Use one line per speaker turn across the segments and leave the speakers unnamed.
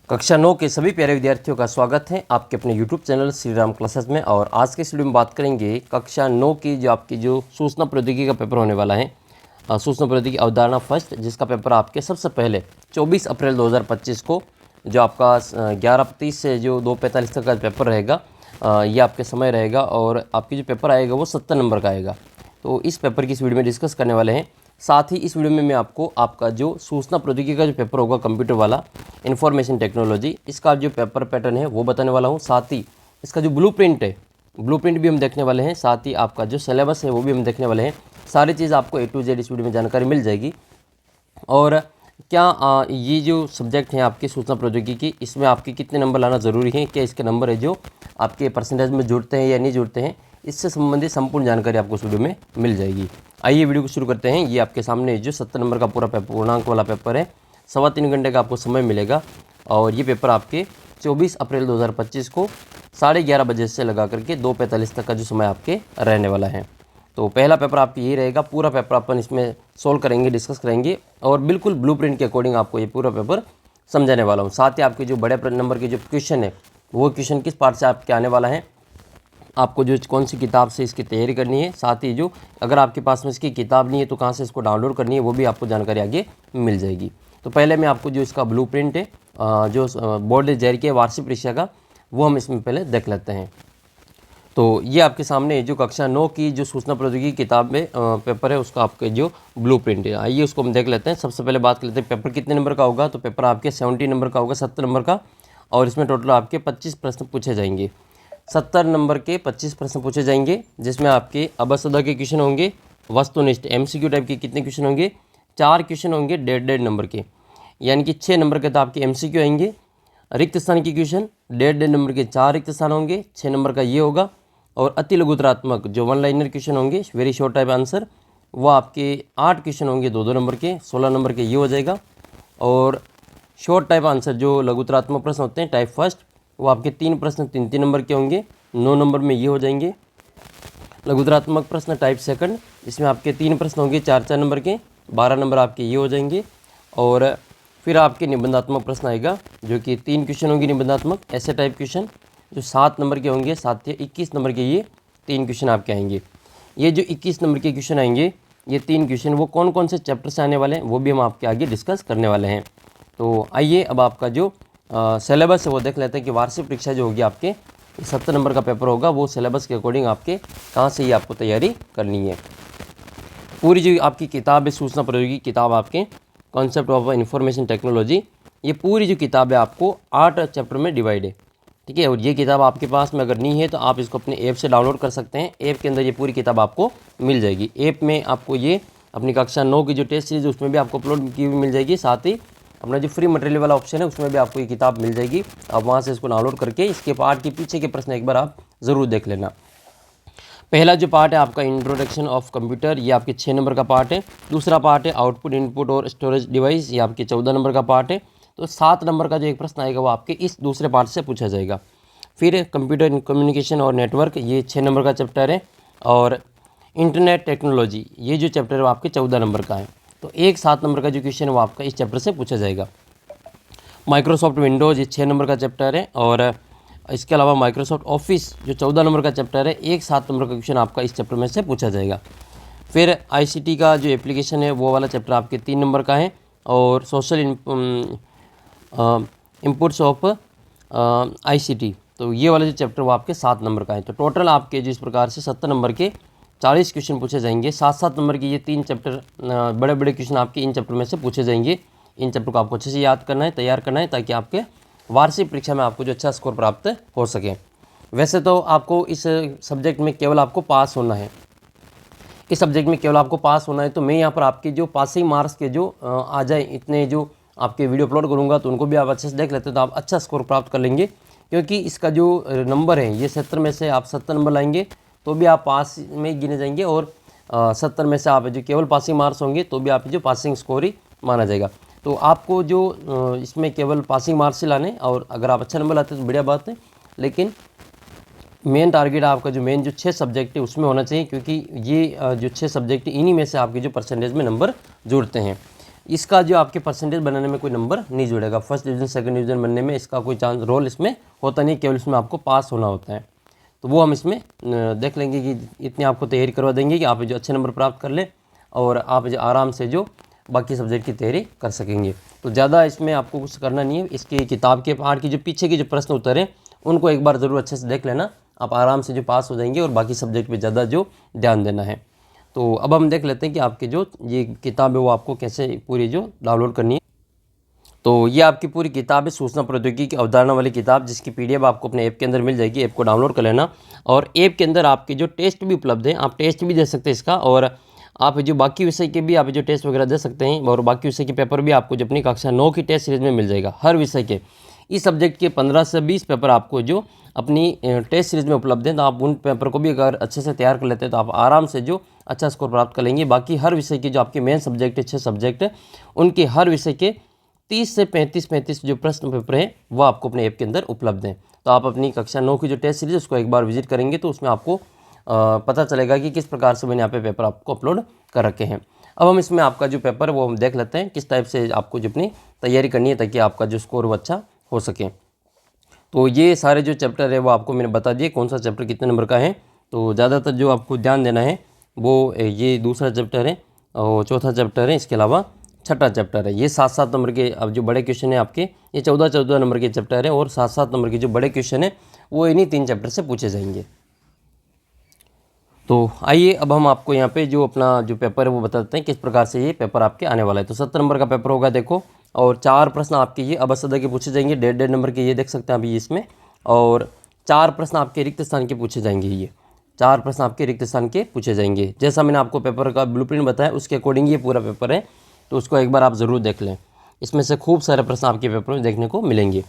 कक्षा 9 के सभी प्यारे विद्यार्थियों का स्वागत है आपके अपने YouTube channel Shri Ram classes में। और आज के इस वीडियो में बात करेंगे कक्षा 9 की जो सूचना प्रौद्योगिकी का पेपर होने वाला है, सूचना प्रौद्योगिकी अवधारणा फर्स्ट, जिसका पेपर आपके सबसे पहले 24 अप्रैल 2025 को जो आपका 11:30 से जो 2:45 तक का पेपर रहेगा, ये आपके समय रहेगा। और आपकी जो पेपर आएगा वो 70 नंबर का आएगा। तो इस पेपर की इस वीडियो में डिस्कस करने वाले हैं। साथ ही इस वीडियो में मैं आपको आपका जो सूचना प्रौद्योगिकी का जो पेपर होगा कंप्यूटर वाला, इन्फॉर्मेशन टेक्नोलॉजी, इसका जो पेपर पैटर्न है वो बताने वाला हूँ। साथ ही इसका जो ब्लूप्रिंट है, ब्लूप्रिंट भी हम देखने वाले हैं। साथ ही आपका जो सिलेबस है वो भी हम देखने वाले हैं। सारी चीज़ आपको A to Z इस वीडियो में जानकारी मिल जाएगी। और क्या ये जो सब्जेक्ट हैं आपकी सूचना प्रौद्योगिकी, इसमें आपके कितने नंबर लाना ज़रूरी है, क्या इसके नंबर है जो आपके परसेंटेज में जुड़ते हैं या नहीं जुड़ते हैं, इससे संबंधित संपूर्ण जानकारी आपको इस वीडियो में मिल जाएगी। आइए वीडियो को शुरू करते हैं। ये आपके सामने जो 70 नंबर का पूरा पेपर, पूर्णांक वाला पेपर है, 3.25 घंटे का आपको समय मिलेगा। और ये पेपर आपके 24 अप्रैल 2025 को 11:30 बजे से लगा करके 2:45 तक का जो समय आपके रहने वाला है। तो पहला पेपर आपकी यही रहेगा। पूरा पेपर अपन इसमें सोल्व करेंगे, डिस्कस करेंगे और बिल्कुल ब्लूप्रिंट के अकॉर्डिंग आपको ये पूरा पेपर समझाने वाला हूँ। साथ ही आपके जो बड़े नंबर के जो क्वेश्चन है वो क्वेश्चन किस पार्ट से आपके आने वाला है, आपको जो कौन सी किताब से इसकी तैयारी करनी है, साथ ही जो अगर आपके पास में इसकी किताब नहीं है तो कहाँ से इसको डाउनलोड करनी है, वो भी आपको जानकारी आगे मिल जाएगी। तो पहले मैं आपको जो इसका ब्लूप्रिंट है, जो बोर्ड ने जारी किया वार्षिक परीक्षा का, वो हम इसमें पहले देख लेते हैं। तो ये आपके सामने जो कक्षा 9 की जो सूचना प्रौद्योगिकी किताब में पेपर है, उसका आपके जो ब्लूप्रिंट है, आइए उसको हम देख लेते हैं। सबसे पहले बात कर लेते हैं पेपर कितने नंबर का होगा। तो पेपर आपके 70 नंबर का होगा, 70 नंबर का। और इसमें टोटल आपके 25 प्रश्न पूछे जाएंगे। 70 नंबर के 25 प्रश्न पूछे जाएंगे, जिसमें आपके अबसदा के क्वेश्चन होंगे, वस्तुनिष्ठ MCQ टाइप के कितने क्वेश्चन होंगे, 4 क्वेश्चन होंगे 1.5 नंबर के, यानी कि 6 नंबर के तो आपके MCQ आएंगे। रिक्त स्थान के क्वेश्चन 1.5 नंबर के 4 रिक्त स्थान होंगे, 6 नंबर का ये होगा। और अति लघुतरात्मक जो 1 लाइनर क्वेश्चन होंगे, वेरी शॉर्ट टाइप आंसर, वो आपके 8 क्वेश्चन होंगे 2-2 नंबर के, 16 नंबर के ये हो जाएगा। और शॉर्ट टाइप आंसर जो लघुतरात्मक प्रश्न होते हैं टाइप फर्स्ट, वो आपके 3 प्रश्न 3-3 नंबर के होंगे, 9 नंबर में ये हो जाएंगे। लघुतरात्मक प्रश्न टाइप सेकंड, इसमें आपके 3 प्रश्न होंगे 4-4 नंबर के, 12 नंबर आपके ये हो जाएंगे। और फिर आपके निबंधात्मक प्रश्न आएगा, जो कि 3 क्वेश्चन होंगे निबंधात्मक ऐसे टाइप क्वेश्चन, जो 7 नंबर के होंगे, 7 या 21 नंबर के ये 3 क्वेश्चन आपके आएंगे। ये जो 21 नंबर के क्वेश्चन आएंगे, ये 3 क्वेश्चन वो कौन कौन से चैप्टर से आने वाले हैं, वो भी हम आपके आगे डिस्कस करने वाले हैं। तो आइए अब आपका जो सिलेबस है वो देख लेते हैं कि वार्षिक परीक्षा जो होगी आपके 70 नंबर का पेपर होगा, वो सिलेबस के अकॉर्डिंग आपके कहाँ से ये आपको तैयारी करनी है। पूरी जो आपकी किताब है सूचना प्रौद्योगिकी किताब, आपके कॉन्सेप्ट ऑफ इंफॉर्मेशन टेक्नोलॉजी, ये पूरी जो किताब है आपको 8 चैप्टर में डिवाइड है, ठीक है। और ये किताब आपके पास में अगर नहीं है तो आप इसको अपने ऐप से डाउनलोड कर सकते हैं। ऐप के अंदर ये पूरी किताब आपको मिल जाएगी। ऐप में आपको ये अपनी कक्षा 9 की जो टेस्ट सीरीज उसमें भी आपको अपलोड की हुई मिल जाएगी। साथ ही अपना जो फ्री मटेरियल वाला ऑप्शन है उसमें भी आपको ये किताब मिल जाएगी। आप वहाँ से इसको डाउनलोड करके इसके पार्ट के पीछे के प्रश्न एक बार आप ज़रूर देख लेना। पहला जो पार्ट है आपका इंट्रोडक्शन ऑफ कंप्यूटर, ये आपके 6 नंबर का पार्ट है। दूसरा पार्ट है आउटपुट इनपुट और स्टोरेज डिवाइस, ये आपके 14 नंबर का पार्ट है। तो 7 नंबर का जो एक प्रश्न आएगा वो आपके इस दूसरे पार्ट से पूछा जाएगा। फिर कंप्यूटर कम्युनिकेशन और नेटवर्क, ये 6 नंबर का चैप्टर है। और इंटरनेट टेक्नोलॉजी, ये जो चैप्टर है वो आपके 14 नंबर का है। तो एक 7 नंबर का जो क्वेश्चन है वो आपका इस चैप्टर से पूछा जाएगा। माइक्रोसॉफ्ट विंडोज़, ये 6 नंबर का चैप्टर है। और इसके अलावा माइक्रोसॉफ्ट ऑफिस जो 14 नंबर का चैप्टर है, एक 7 नंबर का क्वेश्चन आपका इस चैप्टर में से पूछा जाएगा। फिर ICT का जो एप्लीकेशन है वो वाला चैप्टर आपके 3 नंबर का है। और सोशल इनपुट्स ऑफ ICT, तो ये वाला जो चैप्टर वो आपके 7 नंबर का है। तो टोटल आपके जिस प्रकार से 70 नंबर के 40 क्वेश्चन पूछे जाएंगे। 7-7 नंबर के ये 3 चैप्टर बड़े बड़े क्वेश्चन आपके इन चैप्टर में से पूछे जाएंगे। इन चैप्टर को आपको अच्छे से याद करना है, तैयार करना है, ताकि आपके वार्षिक परीक्षा में आपको जो अच्छा स्कोर प्राप्त हो सके। वैसे तो आपको इस सब्जेक्ट में केवल आपको पास होना है, इस सब्जेक्ट में केवल आपको पास होना है। तो मैं यहाँ पर आपके जो पासिंग मार्क्स के जो आ जाए इतने जो आपके वीडियो अपलोड करूँगा, तो उनको भी आप अच्छे से देख लेते तो आप अच्छा स्कोर प्राप्त कर लेंगे। क्योंकि इसका जो नंबर है ये 70 में से आप 70 नंबर लाएंगे तो भी आप पास में गिने जाएंगे। और 70 में से आप जो केवल पासिंग मार्क्स होंगे तो भी आप जो पासिंग स्कोर ही माना जाएगा। तो आपको जो इसमें केवल पासिंग मार्क्स ही लाने, और अगर आप अच्छा नंबर लाते हैं तो बढ़िया बात है। लेकिन मेन टारगेट आपका जो मेन जो 6 सब्जेक्ट है उसमें होना चाहिए, क्योंकि ये जो 6 सब्जेक्ट इन्हीं में से आपके जो परसेंटेज में नंबर जुड़ते हैं। इसका जो आपके परसेंटेज बनाने में कोई नंबर नहीं जुड़ेगा। फर्स्ट डिवीज़न सेकंड डिवीज़न बनने में इसका कोई चांस रोल इसमें होता नहीं, केवल इसमें आपको पास होना होता है। तो वो हम इसमें देख लेंगे कि इतनी आपको तैयारी करवा देंगे कि आप जो अच्छे नंबर प्राप्त कर लें और आप जो आराम से जो बाकी सब्जेक्ट की तैयारी कर सकेंगे। तो ज़्यादा इसमें आपको कुछ करना नहीं है। इसकी किताब के पाठ की जो पीछे के जो प्रश्न उत्तर हैं उनको एक बार ज़रूर अच्छे से देख लेना, आप आराम से जो पास हो जाएंगे और बाकी सब्जेक्ट पे ज़्यादा जो ध्यान देना है। तो अब हम देख लेते हैं कि आपकी जो ये किताब है वो आपको कैसे पूरी जो डाउनलोड करनी है। तो ये आपकी पूरी किताब है, सूचना प्रौद्योगिकी की अवधारणा वाली किताब, जिसकी PDF आपको अपने ऐप के अंदर मिल जाएगी। ऐप को डाउनलोड कर लेना और ऐप के अंदर आपके जो टेस्ट भी उपलब्ध हैं, आप टेस्ट भी दे सकते हैं इसका, और आप जो बाकी विषय के भी आप जो टेस्ट वगैरह दे सकते हैं, और बाकी विषय के पेपर भी आपको जो अपनी कक्षा 9 की टेस्ट सीरीज में मिल जाएगा। हर विषय के इस सब्जेक्ट के 15 से 20 पेपर आपको जो अपनी टेस्ट सीरीज में उपलब्ध हैं, तो आप उन पेपर को भी अगर अच्छे से तैयार कर लेते हैं तो आप आराम से जो अच्छा स्कोर प्राप्त कर लेंगे। बाकी हर विषय के जो आपके मेन सब्जेक्ट है 6 सब्जेक्ट है, उनके हर विषय के 30 से 35 जो प्रश्न पेपर हैं वो आपको अपने ऐप के अंदर उपलब्ध हैं। तो आप अपनी कक्षा 9 की जो टेस्ट सीरीज उसको एक बार विजिट करेंगे तो उसमें आपको पता चलेगा कि किस प्रकार से मैंने यहाँ पे पेपर आपको अपलोड कर रखे हैं। अब हम इसमें आपका जो पेपर है वो हम देख लेते हैं किस टाइप से आपको जो अपनी तैयारी करनी है ताकि आपका जो स्कोर वो अच्छा हो सके। तो ये सारे जो चैप्टर है वो आपको मैंने बता दिए कौन सा चैप्टर कितने नंबर का है। तो ज़्यादातर जो आपको ध्यान देना है वो ये दूसरा चैप्टर है और चौथा चैप्टर है, इसके अलावा छठा चैप्टर है। ये 7-7 नंबर के अब जो बड़े क्वेश्चन है आपके, ये 14-14 नंबर के चैप्टर है और 7-7 नंबर के जो बड़े क्वेश्चन है वो इन्हीं 3 चैप्टर से पूछे जाएंगे। तो आइए अब हम आपको यहाँ पे जो अपना जो पेपर है वो बताते हैं किस प्रकार से ये पेपर आपके आने वाला है। तो 70 नंबर का पेपर होगा देखो, और 4 प्रश्न आपके ये अबसदा के पूछे जाएंगे, 1.5 नंबर के ये देख सकते हैं अभी इसमें, और 4 प्रश्न आपके रिक्त स्थान के पूछे जाएंगे। ये 4 प्रश्न आपके रिक्त स्थान के पूछे जाएंगे। जैसा मैंने आपको पेपर का ब्लूप्रिंट बताया उसके अकॉर्डिंग ये पूरा पेपर है, तो उसको एक बार आप ज़रूर देख लें। इसमें से खूब सारे प्रश्न आपके पेपर में देखने को मिलेंगे।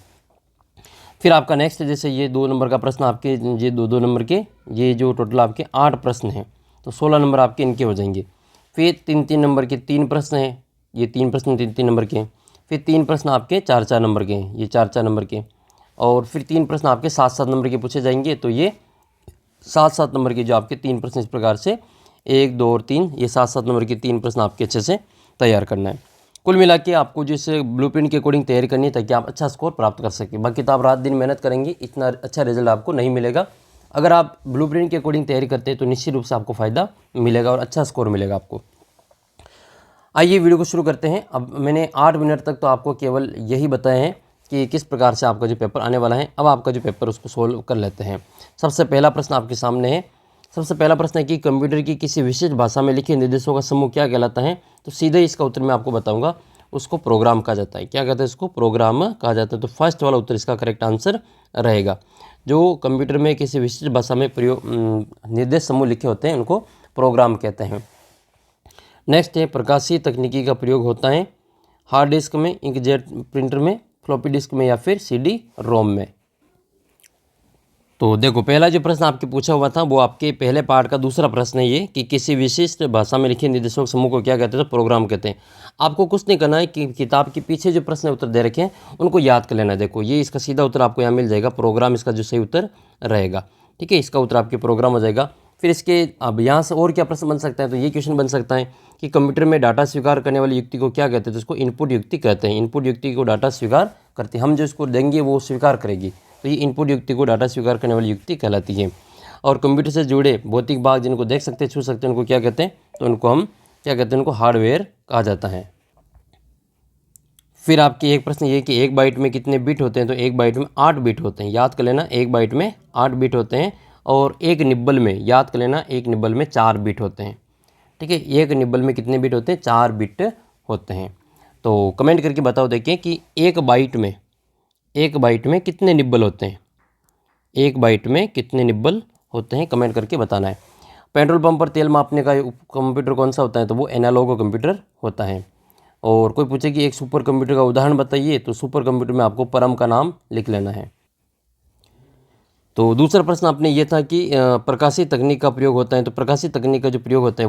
फिर आपका नेक्स्ट जैसे ये 2 नंबर का प्रश्न आपके, ये 2-2 नंबर के, ये जो टोटल आपके 8 प्रश्न हैं, तो 16 नंबर आपके इनके हो जाएंगे। फिर 3-3 नंबर के 3 प्रश्न हैं, ये 3 प्रश्न 3-3 नंबर के। फिर 3 प्रश्न आपके 4-4 नंबर के हैं, ये 4-4 नंबर के। और फिर 3 प्रश्न आपके 7-7 नंबर के पूछे जाएंगे, तो ये 7-7 नंबर के जो आपके 3 प्रश्न इस प्रकार से 1, 2 और 3, ये 7-7 नंबर के 3 प्रश्न आपके अच्छे से तैयार करना है। कुल मिला के आपको जो इसे ब्लूप्रिंट के अकॉर्डिंग तैयारी करनी है ताकि आप अच्छा स्कोर प्राप्त कर सकें। बाकी तो आप रात दिन मेहनत करेंगे, इतना अच्छा रिजल्ट आपको नहीं मिलेगा। अगर आप ब्लूप्रिंट के अकॉर्डिंग तैयारी करते हैं तो निश्चित रूप से आपको फ़ायदा मिलेगा और अच्छा स्कोर मिलेगा आपको। आइए वीडियो को शुरू करते हैं। अब मैंने 8 मिनट तक तो आपको केवल यही बताए हैं कि किस प्रकार से आपका जो पेपर आने वाला है। अब आपका जो पेपर उसको सोल्व कर लेते हैं। सबसे पहला प्रश्न आपके सामने है। सबसे पहला प्रश्न है कि कंप्यूटर की किसी विशेष भाषा में लिखे निर्देशों का समूह क्या कहलाता है। तो सीधे इसका उत्तर मैं आपको बताऊंगा, उसको प्रोग्राम कहा जाता है। क्या कहते हैं इसको? प्रोग्राम कहा जाता है। तो फर्स्ट वाला उत्तर इसका करेक्ट आंसर रहेगा। जो कंप्यूटर में किसी विशेष भाषा में प्रयोग निर्देश समूह लिखे होते हैं उनको प्रोग्राम कहते हैं। नेक्स्ट है प्रकाशीय तकनीकी का प्रयोग होता है हार्ड डिस्क में, इंकजेट प्रिंटर में, फ्लॉपी डिस्क में या फिर CD रोम में। तो देखो पहला जो प्रश्न आपके पूछा हुआ था वो आपके पहले पार्ट का दूसरा प्रश्न है ये कि किसी विशिष्ट भाषा में लिखे निर्देशों के समूह को क्या कहते हैं? तो प्रोग्राम कहते हैं। आपको कुछ नहीं करना है कि किताब के पीछे जो प्रश्न उत्तर दे रखे हैं उनको याद कर लेना। देखो ये इसका सीधा उत्तर आपको यहाँ मिल जाएगा, प्रोग्राम इसका जो सही उत्तर रहेगा। ठीक है, इसका उत्तर आपके प्रोग्राम हो जाएगा। फिर इसके अब यहाँ से और क्या प्रश्न बन सकता है? तो ये क्वेश्चन बन सकता है कि कंप्यूटर में डाटा स्वीकार करने वाली युक्ति को क्या कहते हैं? तो इसको इनपुट युक्ति कहते हैं। इनपुट युक्ति को डाटा स्वीकार करते हैं, हम जो इसको देंगे वो स्वीकार करेगी, तो ये इनपुट युक्ति को डाटा स्वीकार करने वाली युक्ति कहलाती है। और कंप्यूटर से जुड़े भौतिक भाग जिनको देख सकते हैं, छू सकते हैं, उनको क्या कहते हैं? तो उनको हम क्या कहते हैं? उनको हार्डवेयर कहा जाता है। फिर आपके एक प्रश्न ये कि 1 बाइट में कितने बिट होते हैं? तो 1 बाइट में 8 बिट होते हैं। याद कर लेना, 1 बाइट में 8 बिट होते हैं। और 1 निब्बल में, याद कर लेना, 1 निब्बल में 4 बिट होते हैं। ठीक है, 1 निब्बल में कितने बिट होते हैं? 4 बिट होते हैं। तो कमेंट करके बताओ देखिए कि 1 बाइट में कितने निब्बल होते हैं? 1 बाइट में कितने निब्बल होते हैं? कमेंट करके बताना है। पेट्रोल पंप पर तेल मापने का कंप्यूटर कौन सा होता है? तो वो एनालॉग कंप्यूटर होता है। और कोई पूछे कि एक सुपर कंप्यूटर का उदाहरण बताइए, तो सुपर कंप्यूटर में आपको परम का नाम लिख लेना है। तो दूसरा प्रश्न आपने ये था कि प्रकाशीय तकनीक का प्रयोग होता है। तो प्रकाशीय तकनीक का जो प्रयोग होता है